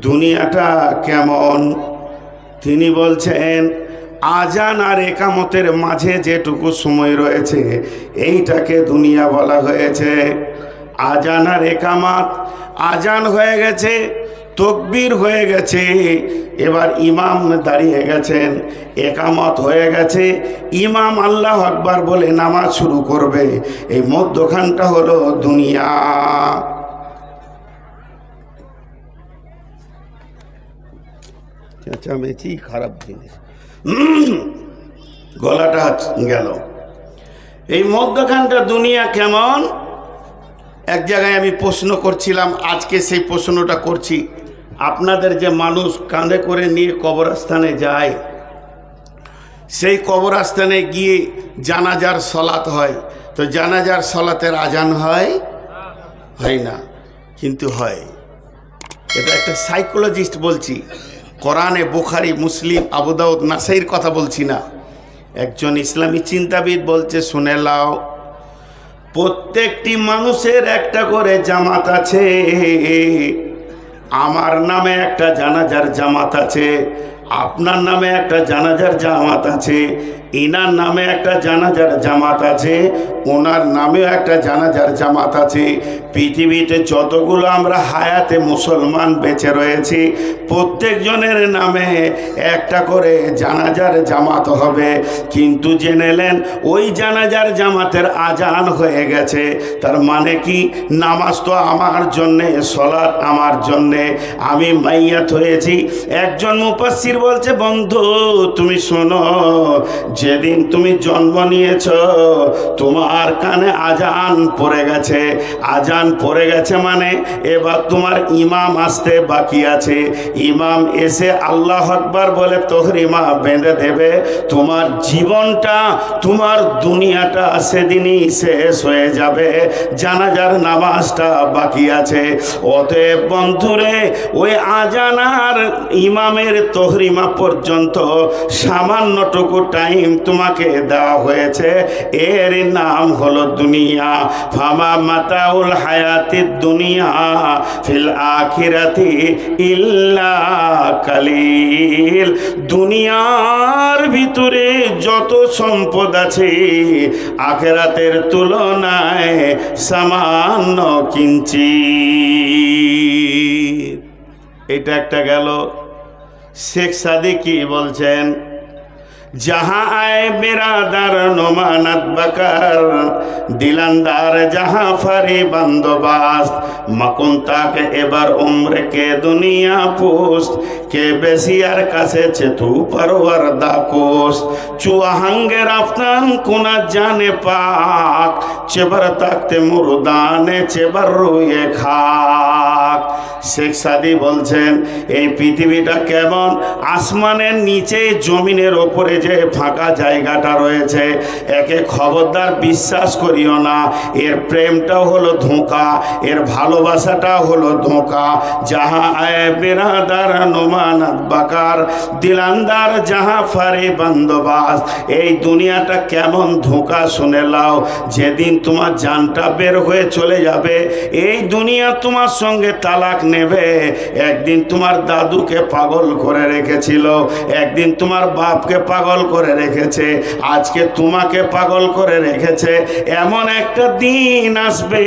দুনিয়াটা কেমন? তিনি বলছেন আজান আর একামতের মাঝে যেটুকু সময় রয়েছে এইটাকে দুনিয়া বলা হয়েছে। আজান আর একামত, আজান হয়ে গেছে, তকবীর হয়ে গেছে, এবার ইমাম দাঁড়িয়ে গেছেন, একামত হয়ে গেছে, ইমাম আল্লাহ আকবার বলে নামাজ শুরু করবে, এই মধ্যখানটা হলো দুনিয়া। চেঁচামেচি খারাপ জিনিস, গলাটা গেল। এই মধ্যখানটা দুনিয়া কেমন? এক জায়গায় আমি প্রশ্ন করছিলাম, আজকে সেই প্রশ্নটা করছি। আপনাদের যে মানুষ কাঁধে করে নিয়ে কবরস্থানে যায়, সেই কবরস্থানে গিয়ে জানাজার সলাত হয়, তো জানাজার সলাতের আজান হয়? হয় না, কিন্তু হয়। এটা একটা সাইকোলজিস্ট বলছি, কোরআনে, বুখারী, মুসলিম, আবু দাউদ, নাসাইর কথা বলছি না, একজন ইসলামী চিন্তাবিদ বলছে, শুনে লাও। প্রত্যেকটি মানুষের একটা করে জামাত আছে। আমার নামে একটা জানাজার জামাত আছে, আপনার নামে একটা জানাজার জামাত আছে, ইনার নামে একটা জানাজার জামাত আছে, ওনার নামেও একটা জানাজার জামাত আছে। পৃথিবীতে যতগুলো আমরা হায়াতে মুসলমান বেঁচে রয়েছি, প্রত্যেকজনের নামে একটা করে জানাজার জামাত হবে। কিন্তু জেনেলেন ওই জানাজার জামাতের আজান হয়ে গেছে, তার মানে কি? নামাজ তো আমার জন্যে, সলাৎ আমার জন্যে, আমি মাইয়াত হয়েছি। একজন মুফাসসির বলছে, বন্ধু তুমি শোনো, যেদিন তুমি জন্ম নিয়েছ তোমার কানে আজান পড়ে গেছে। আজান পড়ে গেছে মানে এবার তোমার ইমাম আসতে বাকি আছে। ইমাম এসে আল্লাহু আকবার বলে তহরিমা বেঁধে দেবে। তোমার জীবনটা, তোমার দুনিয়াটা সেদিনই শেষ হয়ে যাবে। জানাজার নামাজটা বাকি আছে। অতএব বন্ধুরে, ওই আজান আর ইমামের তহরিমা পর্যন্ত সামান্যটুকু টাইম তোমাকে দেওয়া হয়েছে, এর নাম হলো দুনিয়া। ফামা মাতাউল হায়াতিদ দুনিয়া ফিল আখিরাতি ইল্লা কালিল। দুনিয়ার ভিতরে যত সম্পদ আছে আখিরাতের তুলনায় সামান্য কিঞ্চিত। এটা একটা গেল। শেখ সাদি কি বলছেন? जहाँ आए बिरादर नुमानत बकर, दिलंदार जहाँ फरी बंदोबस्त, मकुंता के एबर उम्र के दुनिया पोस्ट के बेसियार कासे चेतु परवर दाकोस्ट चुआहंगे रफ्तान कुना जाने पाक चेबर तख्ते मुर्दाने चेबर रुए खाक। শেখ সাদি বলছেন এই পৃথিবীটা কেমন? আসমানের নিচে, জমিনের ওপরে যে ফাঁকা জায়গাটা রয়েছে, একে খবরদার বিশ্বাস করিও না। এর প্রেমটাও হলো ধোঁকা, এর ভালোবাসাটাও হলো ধোঁকা। যাহা আয়ে বিরাদার নোমানাত বাকার, দিলান্দার যাহা ফারে বন্দোবাস্ত। এই দুনিয়াটা কেমন ধোঁকা শুনে লাও। যেদিন তোমার জানটা বের হয়ে চলে যাবে, এই দুনিয়া তোমার সঙ্গে তালাক নেবে। একদিন তোমার দাদুকে পাগল করে রেখেছিল, একদিন তোমার বাপকে পাগল করে রেখেছে, আজকে তোমাকে পাগল করে রেখেছে। এমন একটা দিন আসবে,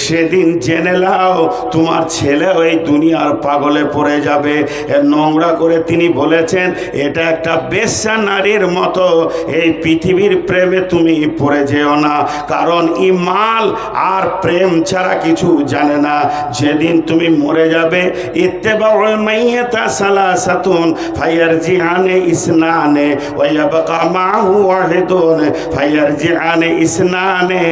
সেদিন জেনে নাও তোমার ছেলে ওই দুনিয়ার পাগলে পড়ে যাবে। নোংরা করে তিনি বলেছেন, এটা একটা বেশ্যা নারীর মতো। এই পৃথিবীর প্রেমে তুমি পড়ে যেও না, কারণ ইমাল আর প্রেম ছাড়া কিছু জানে না। যেদিন তুমি মরে যাবে, ইত্তেবাউল মাইয়াতা সালাসাতুন ফায়ারজিআনে ইসনানে ওয়া ইয়াবকা মাহু ওয়াহিদুন ফায়ারজিআনে ইসনানে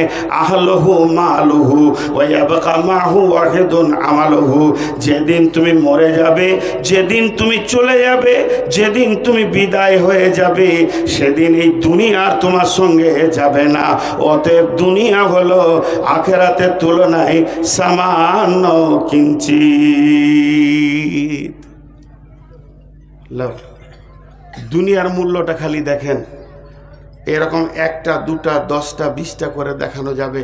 আহলুহু মালুহু ওয়া ইয়াবকা মাহু ওয়াহিদুন আমালুহু। যেদিন তুমি মরে যাবে, যেদিন তুমি চলে যাবে, যেদিন তুমি বিদায় হয়ে যাবে, সেদিন এই দুনিয়া তোমার সঙ্গে যাবে না। অতএব দুনিয়া হলো আখিরাতের তুলনায় সামান্য কিঞ্চিত। দুনিয়ার মূল্যটা খালি দেখেন, এরকম একটা, দুটা, 10টা, 20টা করে দেখানো যাবে।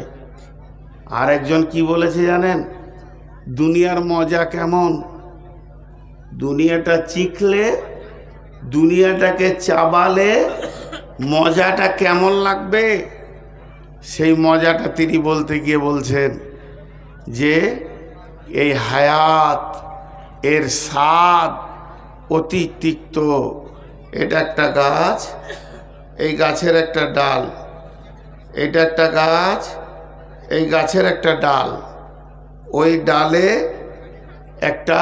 আর একজন কি বলেছে জানেন? দুনিয়ার মজা কেমন? দুনিয়াটা চিখলে, দুনিয়াটাকে চাবালে মজাটা কেমন লাগবে, সেই মজাটা তিনি বলতে গিয়ে বলছেন যে এই হায়াত, এর স্বাদ অতি তিক্ত। এটা একটা গাছ, এই গাছের একটা ডাল, এটা একটা গাছ, এই গাছের একটা ডাল, ওই ডালে একটা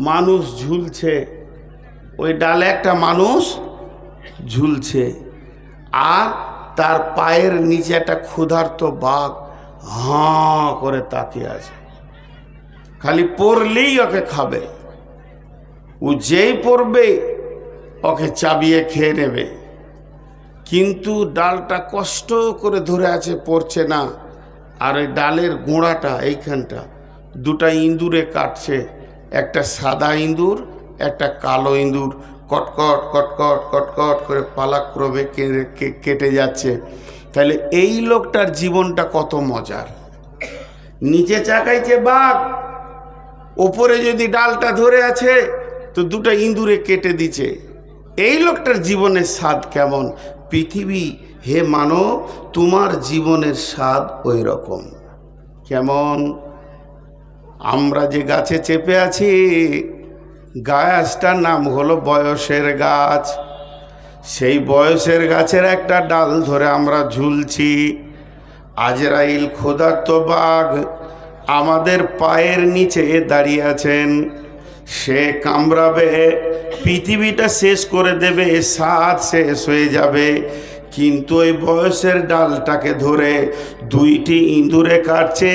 মানুষ ঝুলছে, ওই ডালে একটা মানুষ ঝুলছে, আর তার পায়ের নিচে একটা ক্ষুধার্ত বাঘ হাঁ করে তাকিয়ে আছে। খালি পড়লেই ওকে খাবে, ও যেই পড়বে ওকে চাবিয়ে খেয়ে নেবে। কিন্তু ডালটা কষ্ট করে ধরে আছে, পড়ছে না। আর ওই ডালের গোড়াটা এইখানটা দুটা ইঁদুরে কাটছে, একটা সাদা ইঁদুর, একটা কালো ইঁদুর, কটকট কটকট কটকট করে পালাক্রমে কেটে যাচ্ছে। তাহলে এই লোকটার জীবনটা কত মজার। নিচে চাকাইছে বাঘ, ওপরে যদি ডালটা ধরে আছে তো দুটা ইঁদুরে কেটে দিচ্ছে। এই লোকটার জীবনের স্বাদ কেমন? পৃথিবী, হে মানব, তোমার জীবনের স্বাদ ওই রকম। কেমন? আমরা যে গাছে চেপে আছি, গাছটার নাম হলো বয়সের গাছ। সেই বয়সের গাছের একটা ডাল ধরে আমরা ঝুলছি। আজরাইল ক্ষুধার্ত বাঘ আমাদের পায়ের নিচে দাঁড়িয়ে আছেন। সে কামড়াবে, পৃথিবীটা শেষ করে দেবে, স্বাদ শেষ হয়ে যাবে। কিন্তু ওই বয়সের ডালটাকে ধরে দুইটি ইঁদুরে কাটছে।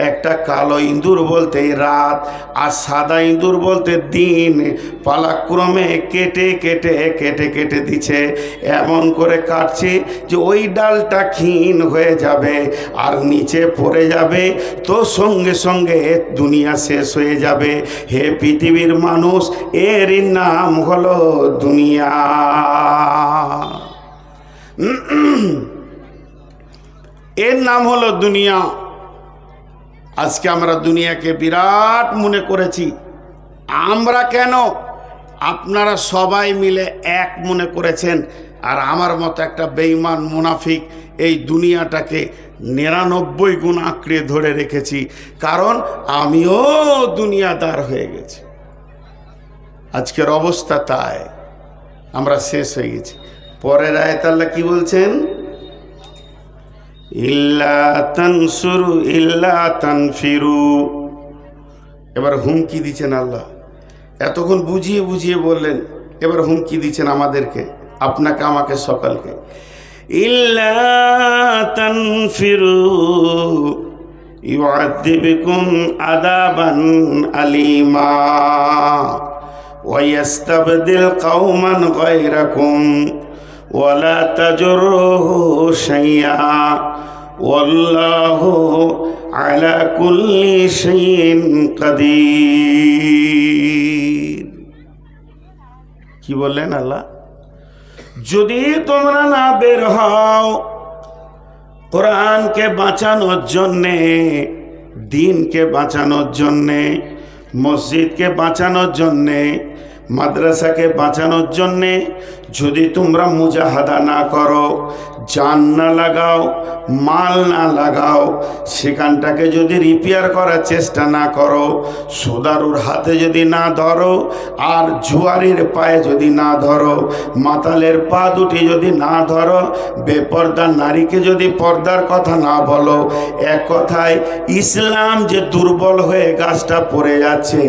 একটা কালো ইঁদুর বলতে রাত, আর সাদা ইঁদুর বলতে দিন। পালাক্রমে কেটে কেটে কেটে কেটে দিচ্ছে, এমন করে কাটছে যে ওই ডালটা ক্ষীণ হয়ে যাবে আর নিচে পড়ে যাবে, তো সঙ্গে সঙ্গে দুনিয়া শেষ হয়ে যাবে। হে পৃথিবীর মানুষ, এর নাম হলো দুনিয়া। এর নাম হলো দুনিয়া। আজকে আমরা দুনিয়াকে বিরাট মনে করেছি। আমরা কেন, আপনারা সবাই মিলে এক মনে করেছেন। আর আমার মতো একটা বেঈমান মুনাফিক এই দুনিয়াটাকে 99 গুণ আঁকড়ে ধরে রেখেছি, কারণ আমিও দুনিয়াদার হয়ে গেছি। আজকের অবস্থা তাই, আমরা শেষ হয়ে গেছি। পরের আয়াত আল্লাহ কি বলছেন? ইল্লা তানসুরু ইল্লা তানফিরু। এবার হুমকি দিচ্ছেন আল্লাহ। এতক্ষণ বুঝিয়ে বুঝিয়ে বললেন, এবার হুমকি দিচ্ছেন আমাদেরকে, আপনাকে, আমাকে, সকলকে। ইল্লা তানফিরু ইউআযিবকুম আযাবান আলীমা ওয়া ইয়াস্তাবদিল কওমান গায়রাকুম ওয়ালা তাজুরুহু শাইআ ওয়াল্লাহু আলা কুল্লি শাইইন কাদির। কি বললেন আল্লাহ? যদি তোমরা না বের হও কোরআনকে বাঁচানোর জন্যে, দ্বীনকে বাঁচানোর জন্যে, মসজিদকে বাঁচানোর জন্যে, মাদ্রাসাকে বাঁচানোর জন্যে, যদি তোমরা মুজাহাদা না করো, জান না লাগাও, মাল না লাগাও, সেখানটাকে যদি রিপেয়ার করার চেষ্টা না করো, সোদারুর হাতে যদি না ধরো, আর জুয়ারির পায়ে যদি না ধরো, মাতালের পা দুটি যদি না ধরো, বেপর্দার নারীকে যদি পর্দার কথা না বলো, এক কথায় ইসলাম যে দুর্বল হয়ে গাছটা পড়ে যাচ্ছে,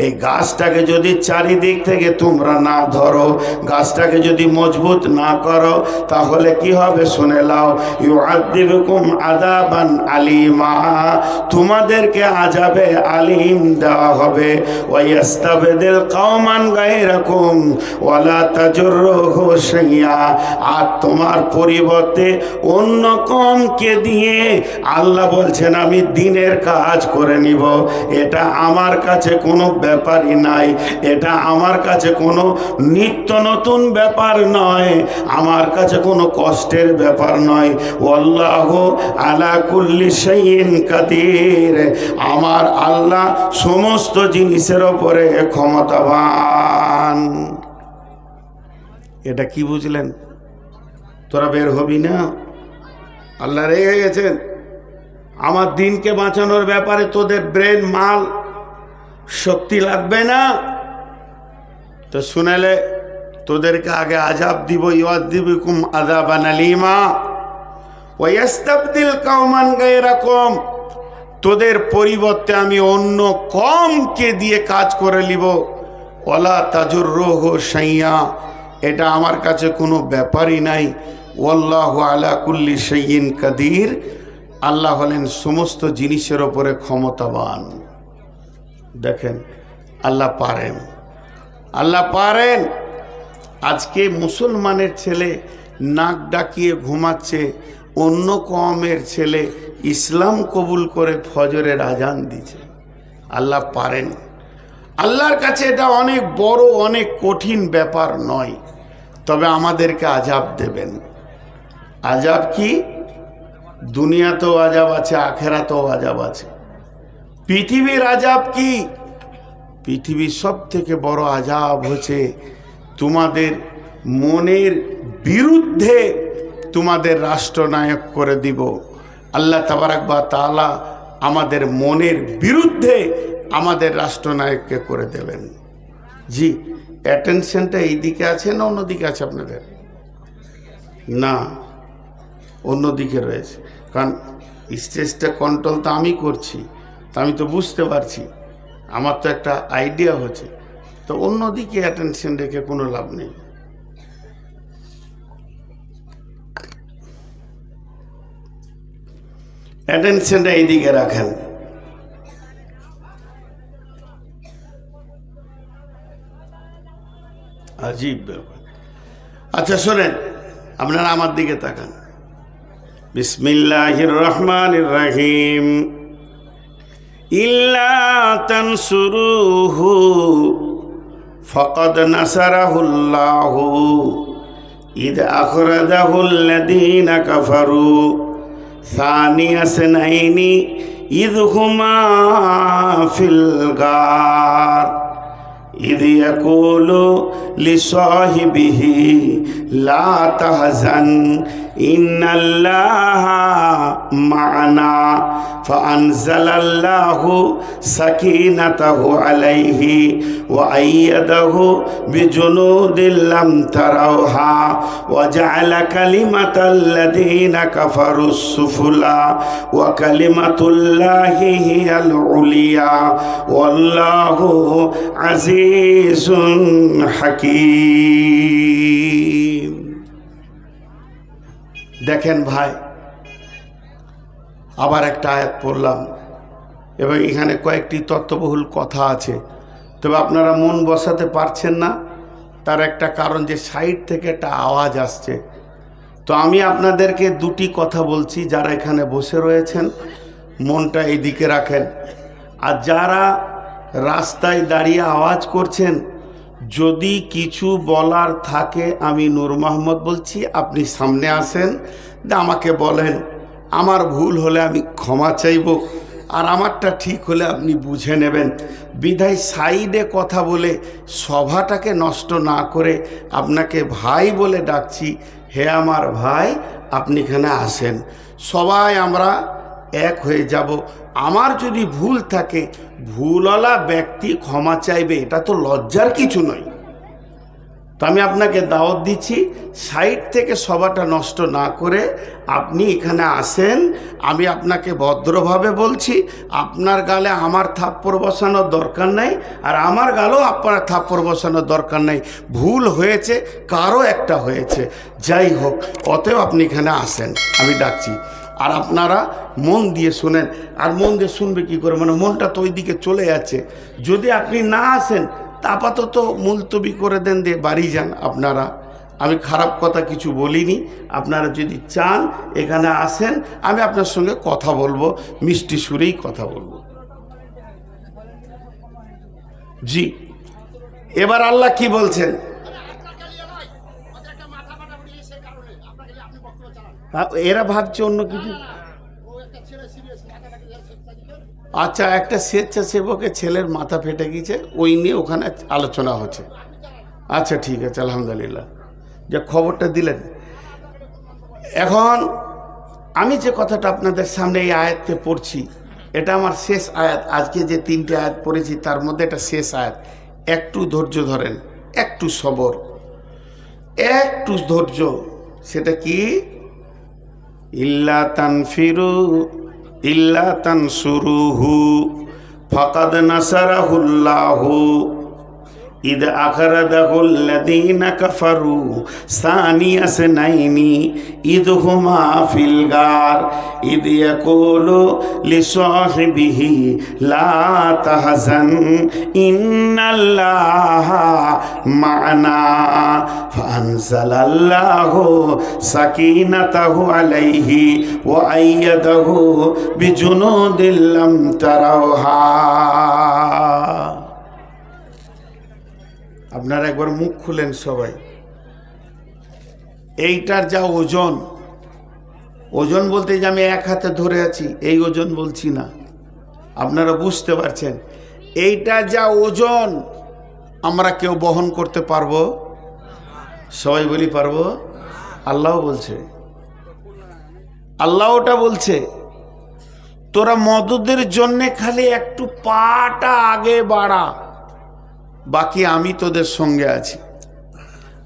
এই গাছটাকে যদি চারিদিক থেকে তোমরা না ধরো, গাছটাকে যদি মজবুত না করো, তাহলে কি হবে শুনে লাও। ইউআযিবকুম আযাবান আলীমা, তোমাদেরকে আযাবে আলীম দেওয়া হবে। ওয়া ইয়াস্তাবদিল কওমান গায়রাকুম ওয়ালা তাজুরুহু শাইআ, আর তোমার পরিবর্তে অন্য কমকে দিয়ে আল্লাহ বলছেন আমি দ্বীনের কাজ করে নিব। এটা আমার কাছে কোনো ব্যাপারই নাই, এটা আমার কাছে কোনো নিত্য নতুন ব্যাপার নয়, আমার কাছে কোনো কষ্টের ব্যাপার নয়। আল্লাহ ওয়াল্লাহু আলা কুল্লি শাইইন কাদির, আমার আল্লাহ সমস্ত জিনিসের উপরে ক্ষমতাবান। এটা কি বুঝলেন? তোরা বের হবি না? আল্লাহ রেগে গেছেন। আমার দিনকে বাঁচানোর ব্যাপারে তোদের ব্রেন মাল শক্তি লাগবে না তো শুনেলে তোদেরকে আগে আযাব দিব, ইউআযিবুকুম আযাবান আলীমা ওয়া ইস্তাবদিল কওমান গায়রাকুম, তোদের পরিবর্তে আমি অন্য কমকে দিয়ে কাজ করে নিব। ওয়ালা তাজুররুহু শাইয়া, এটা আমার কাছে কোনো ব্যাপারই নাই। ওয়াল্লাহু আলা কুল্লি শাইইন কাদির, আল্লাহ হলেন সমস্ত জিনিসের ওপরে ক্ষমতাবান। দেখেন আল্লাহ পারেন, আল্লাহ পারেন। আজকে মুসলমানের ছেলে নাক ডাকিয়ে ঘুমাচ্ছে, অন্য কওমের ছেলে ইসলাম কবুল করে ফজরের আজান দিচ্ছে। আল্লাহ পারেন। আল্লাহর কাছে এটা অনেক বড়, অনেক কঠিন ব্যাপার নয়, তবে আমাদেরকে আযাব দেবেন। আযাব কি? দুনিয়াতেও আযাব আছে, আখেরাতেও আযাব আছে। পৃথিবীর আযাব কি? পৃথিবীর সব থেকে বড় আযাব হচ্ছে তোমাদের মনের বিরুদ্ধে তোমাদের রাষ্ট্রনায়ক করে দিব। আল্লাহ তাবারাক ওয়া তাআলা আমাদের মনের বিরুদ্ধে আমাদের রাষ্ট্রনায়ককে করে দেবেন। জি, অ্যাটেনশনটা এই দিকে আছে না অন্যদিকে আছে আপনাদের? না, অন্যদিকে রয়েছে, কারণ স্টেজটা কন্ট্রোল তো আমি করছি, তা আমি তো বুঝতে পারছি, আমার তো একটা আইডিয়া হচ্ছে, তো অন্যদিকে অ্যাটেনশন রেখে কোনো লাভ নেই। অ্যাটেনশনটা এইদিকে রাখেন। আজীব ব্যাপার। আচ্ছা শোনেন, আপনারা আমার দিকে তাকান। বিসমিল্লাহির রহমানির রহিম। ইল্লা তানসুরুহু ফাকাদ নাসারাহুল্লাহু ইদ আখরাজাহুল্লাযীনা কাফারু সানিয়া সানাইনি ইদ হুমা ফিল গার ইদ ইয়াকুলু লিসাহিবিহি লা তাহজান ইন্নাল্লাহা মা'ানা ফাআনজালাল্লাহু সাকিনাতাহু আলাইহি ওয়া আইয়াদাহু বিজুনুদিন লাম তারাউহা ওয়া জা'আলা কালিমাতাল্লাযীনা কাফারুস সুফলা ওয়া কালিমাতুল্লাহি হিয়াল উলিয়া ওয়াল্লাহু আজিজুন হাকীম। দেখেন ভাই, আবার একটা আয়াত পড়লাম এবং এখানে কয়েকটি তত্ত্ববহুল কথা আছে, তবে আপনারা মন বসাতে পারছেন না। তার একটা কারণ যে সাইড থেকে একটা আওয়াজ আসছে। তো আমি আপনাদেরকে দুটি কথা বলছি, যারা এখানে বসে রয়েছেন মনটা এইদিকে রাখেন, আর যারা রাস্তায় দাঁড়িয়ে আওয়াজ করছেন, যদি কিছু বলার থাকে, আমি নূর মোহাম্মদ বলছি, আপনি সামনে আসেন, আমাকে বলেন। আমার ভুল হলে আমি ক্ষমা চাইব, আর আমারটা ঠিক হলে আপনি বুঝে নেবেন। বিধায় সাইডে কথা বলে সভাটাকে নষ্ট না করে আপনাকে ভাই বলে ডাকছি। হে আমার ভাই, আপনি এখানে আসেন, সবাই আমরা এক হয়ে যাব। আমার যদি ভুল থাকে, ভুলওয়ালা ব্যক্তি ক্ষমা চাইবে, এটা তো লজ্জার কিছু নয়। তো আমি আপনাকে দাওয়াত দিচ্ছি, সাইড থেকে সভাটা নষ্ট না করে আপনি এখানে আসেন। আমি আপনাকে ভদ্রভাবে বলছি, আপনার গালে আমার থাপ্পড় বসানোর দরকার নেই, আর আমার গালেও আপনার থাপ্পড় বসানোর দরকার নেই। ভুল হয়েছে, কারো একটা হয়েছে, যাই হোক, অতএব আপনি এখানে আসেন, আমি ডাকছি। আর আপনারা মন দিয়ে শুনেন। আর মন দিয়ে শুনবে কি করে, মানে মনটা তো ওই দিকে চলে যাচ্ছে। যদি আপনি না আসেন, তা আপাতত মুলতবি করে দেন, দিয়ে বাড়ি যান আপনারা। আমি খারাপ কথা কিছু বলিনি। আপনারা যদি চান এখানে আসেন, আমি আপনার সঙ্গে কথা বলবো, মিষ্টি সুরেই কথা বলবো। জি, এবার আল্লাহ কি বলছেন? এরা ভাবছে অন্য কিছু। আচ্ছা, একটা স্বেচ্ছাসেবকের ছেলের মাথা ফেটে গিয়েছে, ওই নিয়ে ওখানে আলোচনা হচ্ছে। আচ্ছা ঠিক আছে, আলহামদুলিল্লাহ, যে খবরটা দিলেন। এখন আমি যে কথাটা আপনাদের সামনে এই আয়াতকে পড়ছি, এটা আমার শেষ আয়াত। আজকে যে 3টে আয়াত পড়েছি তার মধ্যে এটা শেষ আয়াত। একটু ধৈর্য ধরেন, একটু সবর, একটু ধৈর্য। সেটা কি? ইল্লা তানফিরু ইল্লা তানসুরুহু ফাকাদ নাসারাহুল্লাহু ইদ আখরাজাহুল্লাযীনা কাফারু সানিয়া ইসনাইনি ইদ হুমা ফিল গার ইদ ইয়াকুলু লিসাহিবিহি লা তাহজান ইন্নাল্লাহা মা'না ফাআনজালাল্লাহু সাকিনাতাহু আলাইহি ওয়া আইয়াদাহু বিজুনুদিন লাম তারাওহা। আপনারা একবার মুখ খুলেন সবাই। এইটার যা ওজন, ওজন বলতে যে আমি এক হাতে ধরে আছি এই ওজন বলছি না, আপনারা বুঝতে পারছেন। এইটা যা ওজন আমরা কেউ বহন করতে পারবো? সবাই বলি পারবো? আল্লাহ বলছে, আল্লাহ ওটা বলছে, তোরা মদদের জন্যে খালি একটু পাটা আগে বাড়া, বাকি আমি তোদের সঙ্গে আছি।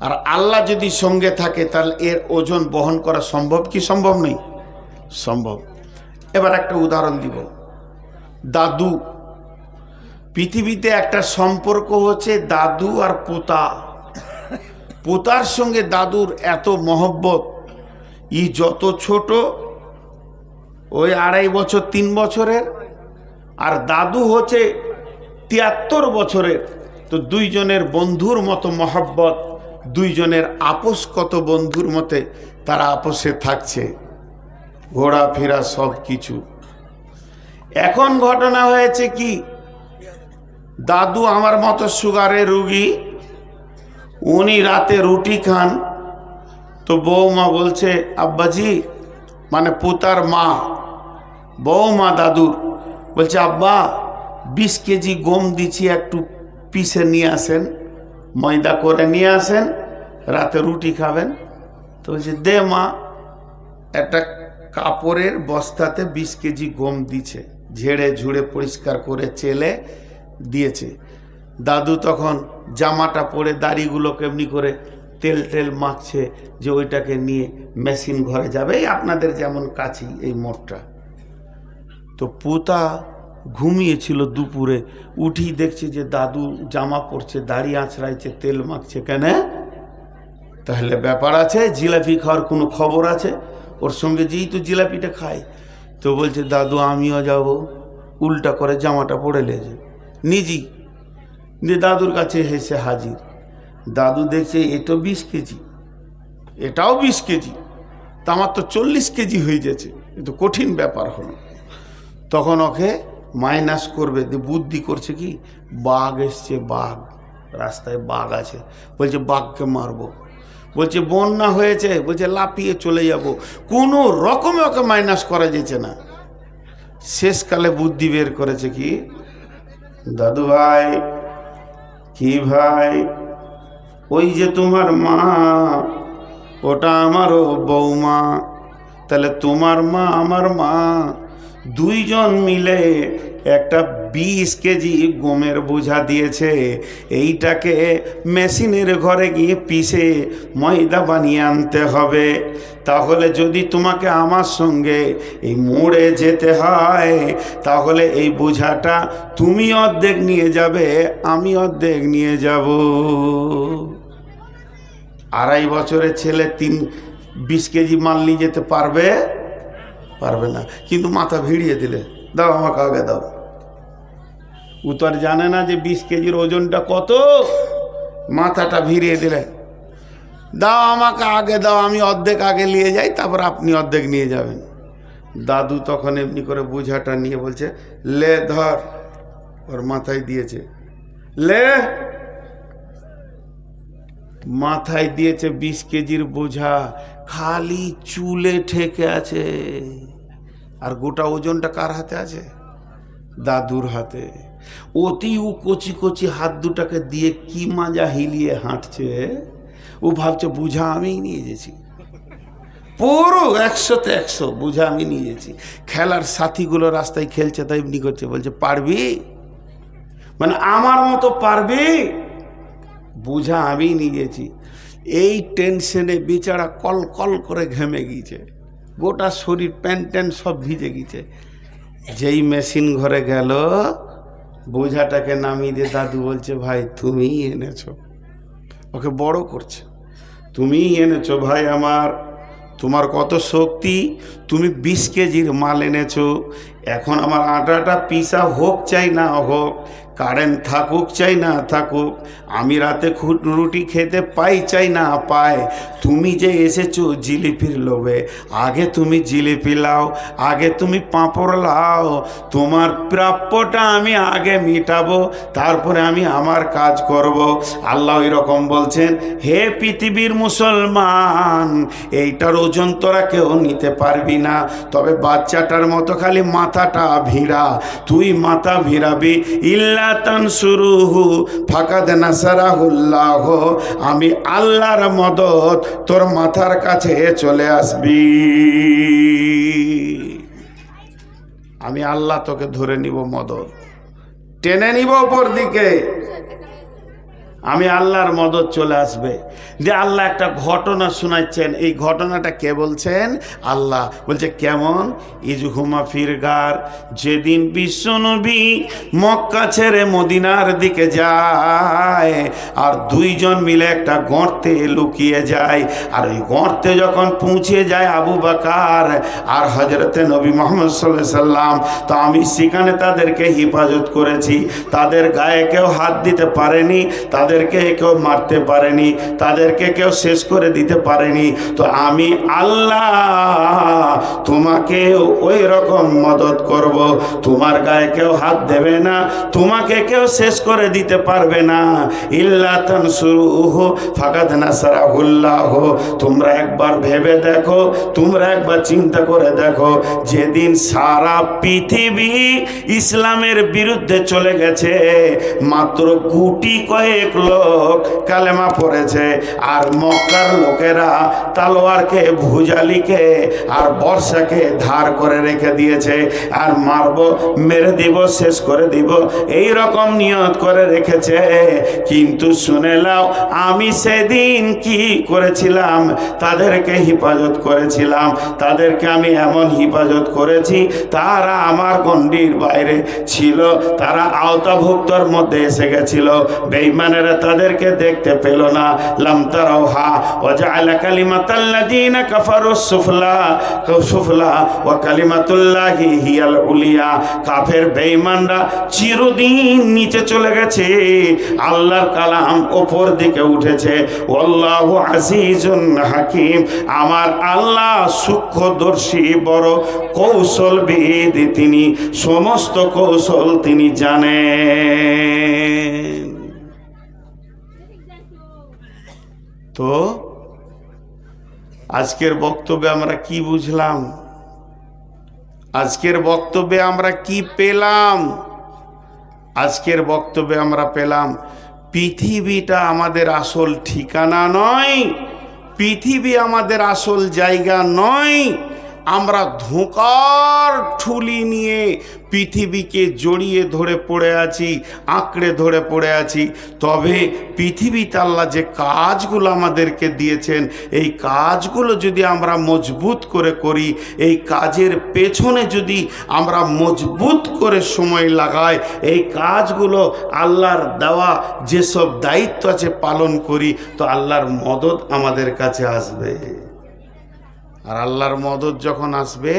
আর আল্লাহ যদি সঙ্গে থাকে তাহলে এর ওজন বহন করা সম্ভব কি সম্ভব নেই? সম্ভব। এবার একটা উদাহরণ দিব। দাদু, পৃথিবীতে একটা সম্পর্ক হচ্ছে দাদু আর পোতা। পোতার সঙ্গে দাদুর এত মহব্বত, ই যত ছোট ওই 2.5 বছর 3 বছরের, আর দাদু হচ্ছে 73 বছরের। তো দুইজনের বন্ধুর মতো মহব্বত, দুইজনের আপোষ কত বন্ধুর মতে তারা আপোষে থাকছে, ঘোরাফেরা সব কিছু। এখন ঘটনা হয়েছে কি, দাদু আমার মতো সুগারের রুগী, উনি রাতে রুটি খান। তো বৌমা বলছে, আব্বাজি, মানে পোতার মা, বৌমা দাদুর বলছে, আব্বা 20 কেজি গম দিচ্ছি, একটু পিষে নিয়ে আসেন, ময়দা করে নিয়ে আসেন, রাতে রুটি খাবেন। তো বলছে, দে মা। একটা কাপড়ের বস্তাতে 20 কেজি গম দিছে, ঝেড়ে ঝুড়ে পরিষ্কার করে চেলে দিয়েছে। দাদু তখন জামাটা পরে দাড়িগুলো কেমনি করে তেল টেল মাখছে, যে ওইটাকে নিয়ে মেশিন ঘরে যাবে, এই আপনাদের যেমন কাছি এই মোটটা। তো পোতা ঘুমিয়েছিল, দুপুরে উঠি দেখছে যে দাদু জামা পরছে, দাড়ি আঁচড়াইছে, তেল মাখছে। কেন? তাহলে ব্যাপার আছে, জিলাপি খাওয়ার কোনো খবর আছে ওর সঙ্গে, যেই তো জিলাপিটা খায়। তো বলছে, দাদু আমিও যাব, উল্টা করে জামাটা পরে লেছে নিজেই, দিয়ে দাদুর কাছে হেসে হাজির। দাদু দেখছে এ তো 20 কেজি, এটাও 20 কেজি, তা আমার তো 40 কেজি হয়ে যাচ্ছে, এ তো কঠিন ব্যাপার হলো। তখন ওকে মাইনাস করবে, বুদ্ধি করছে কি, বাঘ এসছে, বাঘ রাস্তায়, বাঘ আছে, বলছে বাঘকে মারবো। বলছে বন্যা হয়েছে, বলছে লাফিয়ে চলে যাব। কোনো রকমে ওকে মাইনাস করা যেছে না। শেষকালে বুদ্ধি বের করেছে কি, দাদু ভাই, কি ভাই, ওই যে তোমার মা, ওটা আমারও বৌমা, তাহলে তোমার মা আমার মা, দুইজন মিলে একটা 20 কেজি গমের বোঝা দিয়েছে। এইটাকে মেশিনের ঘরে গিয়ে পিষে ময়দা বানিয়ে আনতে হবে। তাহলে যদি তোমাকে আমার সঙ্গে এই মোড়ে যেতে হয়, তাহলে এই বোঝাটা তুমি অর্ধেক নিয়ে যাবে, আমি অর্ধেক নিয়ে যাব। 2.5 বছরের ছেলে 20 কেজি মাল নিয়ে যেতে পারবে? পারবে না। কিন্তু মাথা ভিড়িয়ে দিলে, দাও আমাকে আগে দাও। ও তো আর জানে না যে 20 কেজির ওজনটা কত। মাথাটা ভিড়িয়ে দিলে, দাও আমাকে আগে দাও, আমি অর্ধেক আগে নিয়ে যাই, তারপর আপনি অর্ধেক নিয়ে যাবেন। দাদু তখন এমনি করে বোঝাটা নিয়ে বলছে, লে ধর, ওর মাথায় দিয়েছে, লে মাথায় দিয়েছে 20 কেজির বোঝা, খালি চুলে ঠেকে আছে। আর গোটা ওজনটা কার হাতে আছে? দাদুর হাতে। অতি ও কচি কচি হাত দুটাকে দিয়ে কি মাজা হিলিয়ে হাঁটছে। ও ভাবছে বোঝা আমিই নিয়ে গেছি, পুরো 100-তে 100 বোঝা আমি নিয়ে গেছি। খেলার সাথীগুলো রাস্তায় খেলছে, তাই এমনি করছে, বলছে পারবি, মানে আমার মতো পারবি, বোঝা আমি নিয়ে গেছি। এই টেনশনে বেচারা কল কল করে ঘেমে গিয়েছে, গোটা শরীর প্যান্ট ট্যান্ট সব ভিজে গিয়েছে। যেই মেশিন ঘরে গেল, বোঝাটাকে নামিয়ে দিয়ে দাদু বলছে ভাই তুমিই এনেছো, ওকে বড় করছে, তুমিই এনেছো ভাই আমার, তোমার কত শক্তি, তুমি 20 কেজির মাল এনেছো। এখন আমার আটাটা পিসা হোক চাই না হোক, কারেন্ট থাকুক চাই না থাকুক, আমি রাতে রুটি খেতে পাই চাই না পাই, তুমি যে এসেছো জিলিপির লোভে, আগে তুমি জিলিপি লাও, আগে তুমি পাঁপড় লাও, তোমার প্রাপ্যটা আমি আগে মিটাবো, তারপরে আমি আমার কাজ করব। আল্লাহ এরকম বলছেন, হে পৃথিবীর মুসলমান, এইটার ওজন তোরা কেউ নিতে পারবি না, তবে বাচ্চাটার মতো খালি মাথাটা ভিড়া, তুই মাথা ভিড়াবি। ইল্লা তানসুরুহু ফাকাদ নাসারাহুল্লাহ, আমি আল্লাহর মদদ তোর মাথার কাছে চলে আসবি, আমি আল্লাহ তোকে ধরে নিব, মদদ টেনে নিব উপর দিকে, আমি আল্লাহর মদদ চলে আসবে। যে আল্লাহ একটা ঘটনা শোনাচ্ছেন, এই ঘটনাটা কে বলছেন? আল্লাহ বলছে কেমন? ইজহুমা ফিরগার, যেদিন বিশ্বনবী মক্কা ছেড়ে মদিনার দিকে যায়, আর দুইজন মিলে একটা গর্তে লুকিয়ে যায়, আর ওই গর্তে যখন পৌঁছে যায় আবু বকর আর হযরতে নবী মুহাম্মদ সাল্লাল্লাহু আলাইহি সাল্লাম, তো আমি সেখানে তাদেরকে হেফাজত করেছি, তাদের গায়ে কেউ হাত দিতে পারেনি, তাদেরকে কেউ মারতে পারেনি, তাদেরকে কেউ শেষ করে দিতে পারেনি। তো আমি আল্লাহ তোমাকে ওই রকম মদদ করব, তোমার গায়ে কেউ হাত দেবে না, তোমাকে কেউ শেষ করে দিতে পারবে না। ইল্লা তানসুরুহু ফাকাদ নাসারাহুল্লাহ, তোমরা একবার ভেবে দেখো, তোমরা একবার চিন্তা করে দেখো, যেদিন সারা পৃথিবী ইসলামের বিরুদ্ধে চলে গেছে, মাত্র গুটি কয়েক লোক কালেমা পড়েছে, আর মক্কার লোকেরা তালোয়ারকে, ভুজালিকে আর বর্ষাকে ধার করে রেখে দিয়েছে, আর মারবো, মেরে দিব, শেষ করে দিব, এই রকম নিয়ত করে রেখেছে। কিন্তু শুনে নাও, আমি সেদিন কি করেছিলাম? তাদেরকে হেফাজত করেছিলাম, তাদেরকে আমি এমন হেফাজত করেছি, তারা আমার গণ্ডির বাইরে ছিল, তারা আওতাভুক্তর মধ্যে এসে গেছিল, বেঈমানেরা তাদেরকে দেখতে পেল না। লাম তারাউহা ওয়া জাআলা কালিমাতাল্লাযীনা কাফারুস সুফলা ওয়া কালিমাতুল্লাহি হিয়াল উলিয়া, কাফের বেঈমানরা চিরদিন নিচে চলে গেছে, আল্লাহর কালাম উপর দিকে উঠেছে। আল্লাহু আজিজুন হাকিম, আমার আল্লাহ সূক্ষ্মদর্শী, বড় কৌশলবিদ, তিনি সমস্ত কৌশল তিনি জানেন। তো আজকের বক্তব্যে আমরা কি বুঝলাম? আজকের বক্তব্যে আমরা কি পেলাম? আজকের বক্তব্যে আমরা পেলাম, পৃথিবীটা আমাদের আসল ঠিকানা নয়, পৃথিবী আমাদের আসল জায়গা নয়। আমরা ধোঁকার ঠুলি নিয়ে পৃথিবীকে জড়িয়ে ধরে পড়ে আছি, আঁকড়ে ধরে পড়ে আছি। তবে পৃথিবীতে আল্লাহ যে কাজগুলো আমাদেরকে দিয়েছেন, এই কাজগুলো যদি আমরা মজবুত করে করি, এই কাজের পেছনে যদি আমরা মজবুত করে সময় লাগাই, এই কাজগুলো আল্লাহর দেওয়া যেসব দায়িত্ব আছে পালন করি, তো আল্লাহর মদদ আমাদের কাছে আসবে। আর আল্লাহর মদদ যখন আসবে,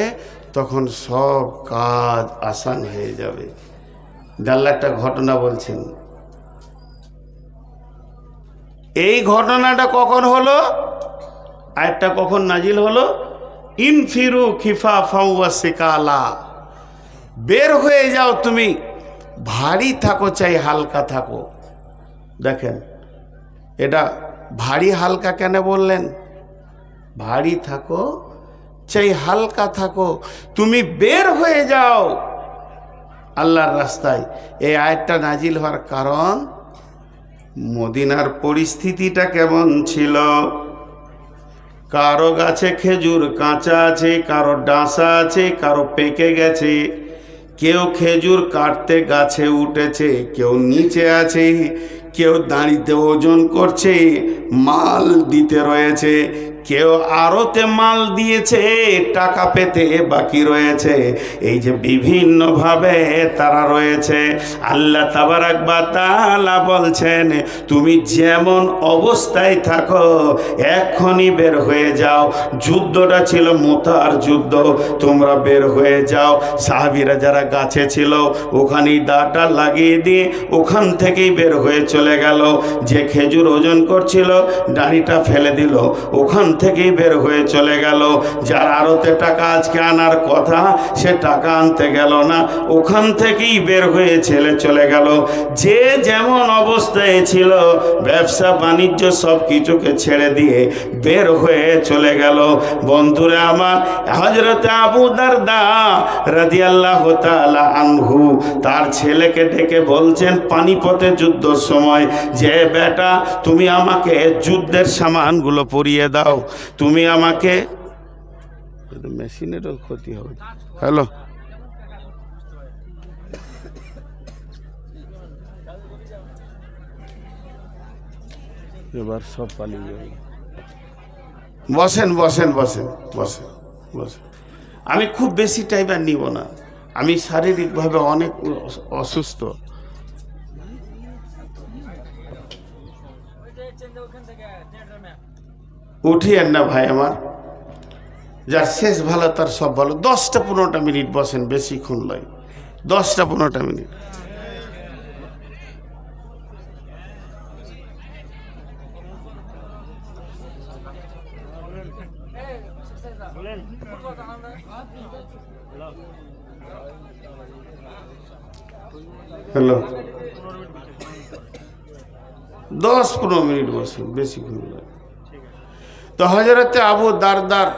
তখন সব কাজ আসান হয়ে যাবে। আল্লাহ একটা ঘটনা বলছেন, এই ঘটনাটা কখন হলো? আয়াতটা কখন নাজিল হলো? ইনফিরু খিফাফাও ওয়া সিকালা, বের হয়ে যাও তুমি, ভারী থাকো চাই হালকা থাকো। দেখেন, এটা ভারী হালকা কেন বললেন? ভারী থাকো চাই হালকা থাকো, তুমি বের হয়ে যাও আল্লাহর রাস্তায়। এই আয়াতটা নাজিল হওয়ার কারণ মদিনার পরিস্থিতিটা কেমন ছিল। কারো গাছে খেজুর কাঁচা আছে, কারো ডাঁসা আছে, কারো পেকে গেছে। কেউ খেজুর কাটতে গাছে উঠেছে, কেউ নিচে আছে, কেউ দাঁড়িতে ওজন করছে, মাল দিতে রয়েছে, কেউ আড়তে মাল দিয়েছে, টাকা পেতে বাকি রয়েছে। এই যে বিভিন্নভাবে তারা রয়েছে। আল্লাহ তাবারাক ওয়া তাআলা বলছেন, তুমি যেমন অবস্থায় থাকো এখনই বের হয়ে যাও। যুদ্ধটা ছিল মুতার যুদ্ধ, তোমরা বের হয়ে যাও। সাহাবীরা যারা গাছে ছিল ওখানেই দাটা লাগিয়ে দিয়ে ওখান থেকেই বের হয়ে চলে গেল। যে খেজুর ওজন করছিল দাড়িটা ফেলে দিল, ওখান থেকেই বের হয়ে চলে গেল। যার আড়তে টাকা আজকে আনার কথা সে টাকা আনতে গেল না, ওখান থেকেই বের হয়ে চলে গেল। যে যেমন অবস্থায় ছিল ব্যবসা বাণিজ্য সব কিছুকে ছেড়ে দিয়ে বের হয়ে চলে গেল। বন্ধুরা আমার, হযরতে আবু দারদা রাদিয়াল্লাহু তাআলা আনহু তার ছেলেকে ডেকে বলছেন পানিপথে যুদ্ধের সময়, যে বেটা তুমি আমাকে যুদ্ধের সামানগুলো পরিয়ে দাও, তুমি আমাকে, মেশিনেরও ক্ষতি হবে। হ্যালো, এবার সব পালিয়ে যাবে। বসেন বসেন বসেন বসেন বসেন। আমি খুব বেশি টাইম আর নিব না, আমি শারীরিকভাবে অনেক অসুস্থ। উঠিয়েন না ভাই আমার, যার শেষ ভালো তার সব ভালো। 10-15টা মিনিট বসেন, বেশিক্ষণ নয়, 10-15টা মিনিট। হ্যালো, 10-15 মিনিট বসেন, বেশিক্ষণ নয়। তো হযরতে আবু দারদার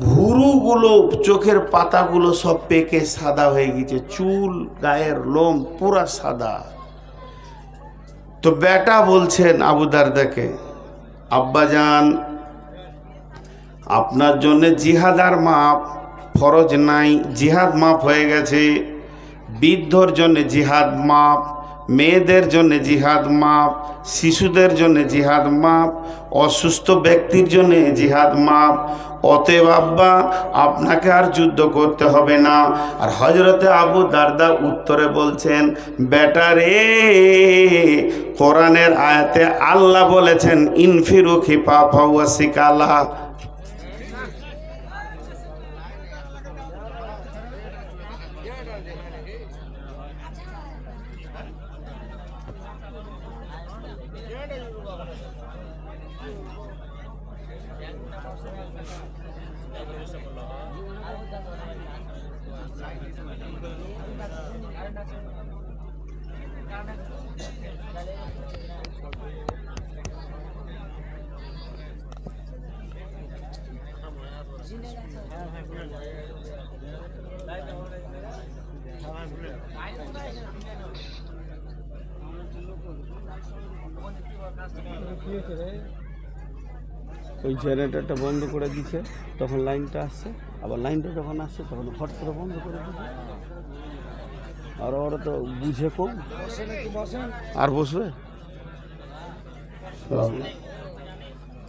ভুরুগুলো, চোখের পাতাগুলো সব পেকে সাদা হয়ে গেছে, চুল গায়ের লোম পুরা সাদা। তো বেটা বলছেন আবু দারদাকে, আব্বাজান আপনার জন্য জিহাদ আর মাপ ফরজ নাই, জিহাদ মাপ হয়ে গেছে। বৃদ্ধর জন্য জিহাদ মাপ, মেয়েদের জন্য জিহাদ মাপ, শিশুদের জন্য জিহাদ মাপ, অসুস্থ ব্যক্তির জন্য জিহাদ মাপ। অতএব আব্বা আপনাকে আর যুদ্ধ করতে হবে না। আর হযরতে আবু দারদা উত্তরে বলছেন, বেটা রে, কোরআনের আয়াতে আল্লাহ বলেছেন ইনফিরু খিফাফা ওয়া সিকালা। ওই জেনারেটরটা বন্ধ করে দিছে, তখন লাইনটা আসছে, আবার লাইনটা যখন আসছে তখন হট করে বন্ধ করে দিছে। আর ওরা তো বুঝে কম, আর বসবে।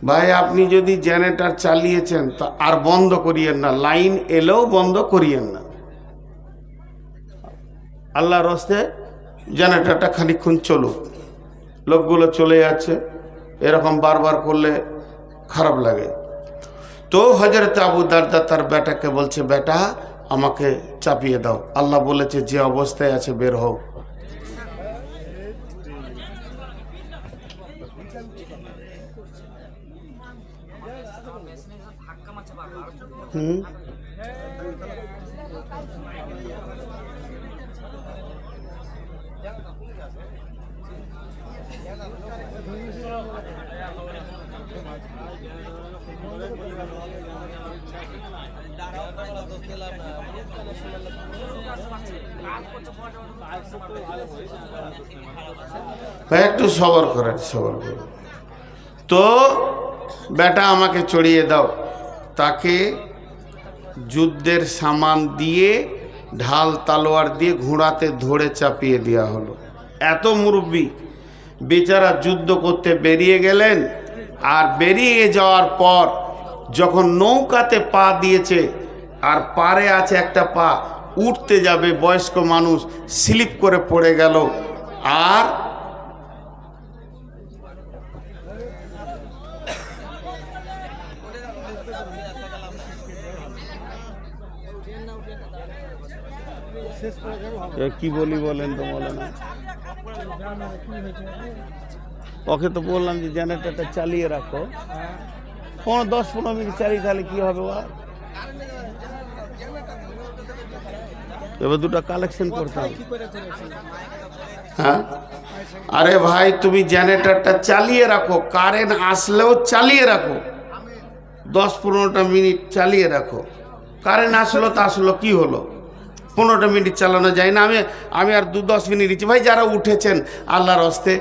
ভাই আপনি যদি জেনারেটর চালিয়েছেন তা আর বন্ধ করিয়েন না, লাইন এলেও বন্ধ করিয়েন না। আল্লাহর রাস্তে জেনারেটরটা খানিকক্ষণ চলুক, লোকগুলো চলে যাচ্ছে, এরকম বারবার করলে খারাপ লাগে। তো হযরত আবু দারদা তার বেটাকে বলছে, বেটা আমাকে চাপিয়ে দাও, আল্লাহ বলেছে যে অবস্থায় আছে বের হও। ভাই একটু সবর করেন, সবর করুন। তো বেটা আমাকে চড়িয়ে দাও, তাকে যুদ্ধের সামান দিয়ে ঢাল তালোয়ার দিয়ে ঘোড়াতে ধরে চাপিয়ে দেওয়া হলো। এত মুরব্বী বেচারা যুদ্ধ করতে বেরিয়ে গেলেন, আর বেরিয়ে যাওয়ার পর যখন নৌকাতে পা দিয়েছে আর পারে আছে একটা পা, উঠতে যাবে বয়স্ক মানুষ, স্লিপ করে পড়ে গেল। আর কি বলি বলেন তো, বলেন। ওকে তো বললাম যে জেনারেটরটা চালিয়ে রাখো, 10-15 মিনিট চালিয়ে, তাহলে কি হবে? এবার দুটো কালেকশন করতাম। হ্যাঁ, আরে ভাই তুমি জেনারেটরটা চালিয়ে রাখো, কারেন্ট আসলেও চালিয়ে রাখো, 10-15টা মিনিট চালিয়ে রাখো। কারেন্ট আসলো তা আসলো, কি হলো? 15টা মিনিট চালানো যায় না? আমি আর 2-10 মিনিট দিচ্ছি। ভাই যারা উঠেছেন আল্লাহর হস্তে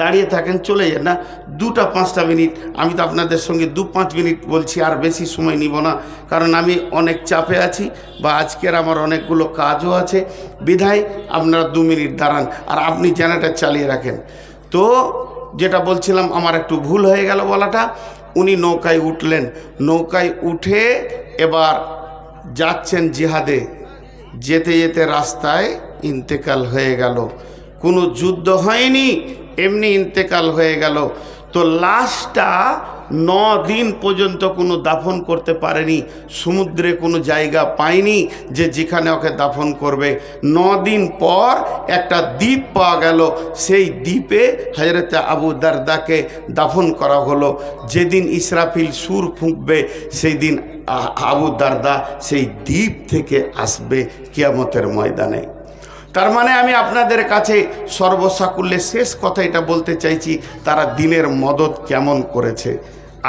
দাঁড়িয়ে থাকেন, চলে যান না, 2-5টা মিনিট। আমি তো আপনাদের সঙ্গে 2-5 মিনিট বলছি, আর বেশি সময় নিব না, কারণ আমি অনেক চাপে আছি, বা আজকের আমার অনেকগুলো কাজও আছে। বিধায় আপনারা 2 মিনিট দাঁড়ান, আর আপনি জেনারেটর চালিয়ে রাখেন। তো যেটা বলছিলাম, আমার একটু ভুল হয়ে গেল বলাটা। উনি নৌকায় উঠলেন, নৌকায় উঠে এবার যাচ্ছেন জিহাদে। যেতে যেতে রাস্তায় ইন্তেকাল হয়ে গেল। কোনো যুদ্ধ হয়নি, এমনি ইন্তেকাল হয়ে গেল। তো লাশটা 9 দিন পর্যন্ত কোনো দাফন করতে পারেনি, সমুদ্রে কোনো জায়গা পায়নি যে যেখানে ওকে দাফন করবে। 9 দিন পর একটা দ্বীপ পাওয়া গেল, সেই দ্বীপে হযরত আবু দারদাকে দাফন করা হলো। যেদিন ইসরাফিল সুর ফুঁকবে, সেই দিন আবু দারদা সেই দ্বীপ থেকে আসবে কিয়ামতের ময়দানে। তার মানে আমি আপনাদের কাছে সর্বসাকুল্যে শেষ কথা এটা বলতে চাইছি, তারা দিনের মদদ কেমন করেছে।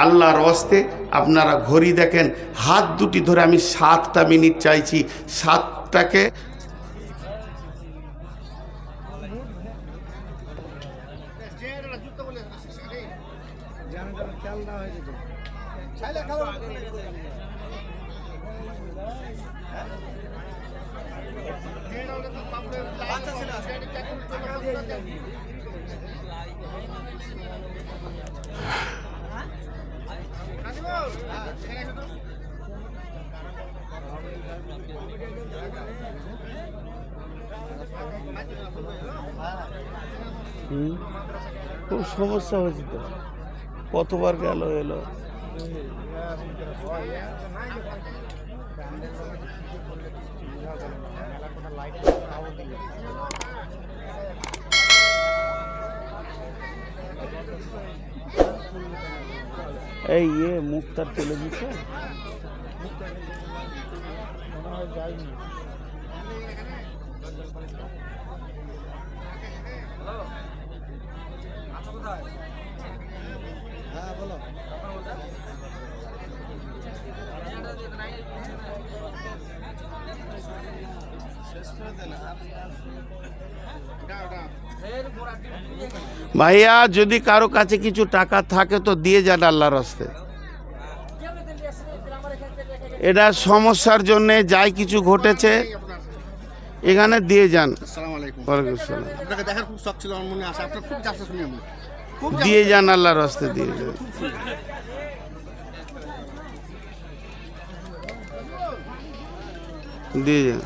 আল্লাহর হস্তে আপনারা ঘড়ি দেখেন, হাত দুটি ধরে আমি 7টা মিনিট চাইছি, 7টাকে খুব সমস্যা হয়েছে তো, কতবার গেল এলো। এই মুখটা তুলে দিচ্ছে। হ্যাঁ বলো। ভাইয়া যদি কারো কাছে কিছু টাকা থাকে তো দিয়ে যান আল্লাহর রাস্তে। এটা সমস্যার জন্যে যাই কিছু ঘটেছে এখানে দিয়ে যান। আসসালামু আলাইকুম। ওয়ালাইকুম আসসালাম। আপনাকে দেখার খুব শখ ছিল, আমার মনে আছে, আপনার খুব যাচ্ছে শুনি আমি। দিয়ে যান আল্লাহর রাস্তে, দিয়ে যান, দিয়ে যান।